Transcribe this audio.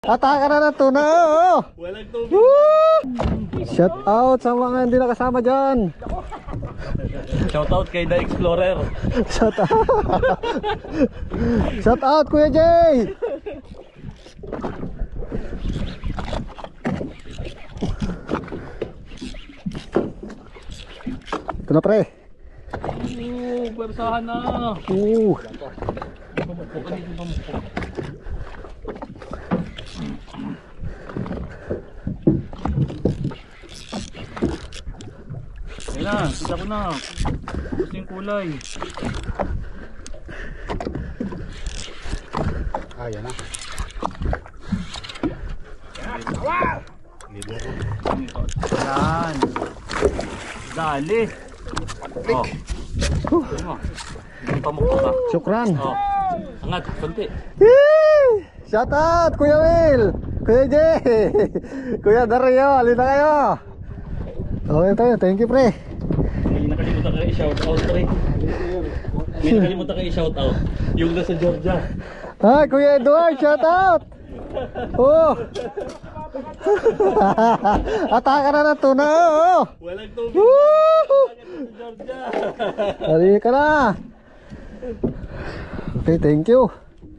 Ataka na ng tuna, oh. Walang tubig. Shout out sa mga hindi nakasama dyan. Shoutout kay The Explorer. Shout out. Shout out Kuya Jay. Ito na pre. Bersahan na. Ayan na, kita ko na. Gusto yung kulay. Ayan na. Yan. Dali. Oh. Hindi pa mukha ka. Syukran. Oh. Angat, konti. Shout out Kuya Will, Kuya Jay, Kuya Dario, alita kayo. Okay tayo, thank you pre. May nakalimutan kayo i-shoutout pre. May nakalimutan kayo i-shoutout. Yung nasa Georgia. Hi Kuya Edward, shout out. Oh. Ataka na ng tuna, oh. Walang tubig. Nasa Georgia. Halika na. Okay, thank you.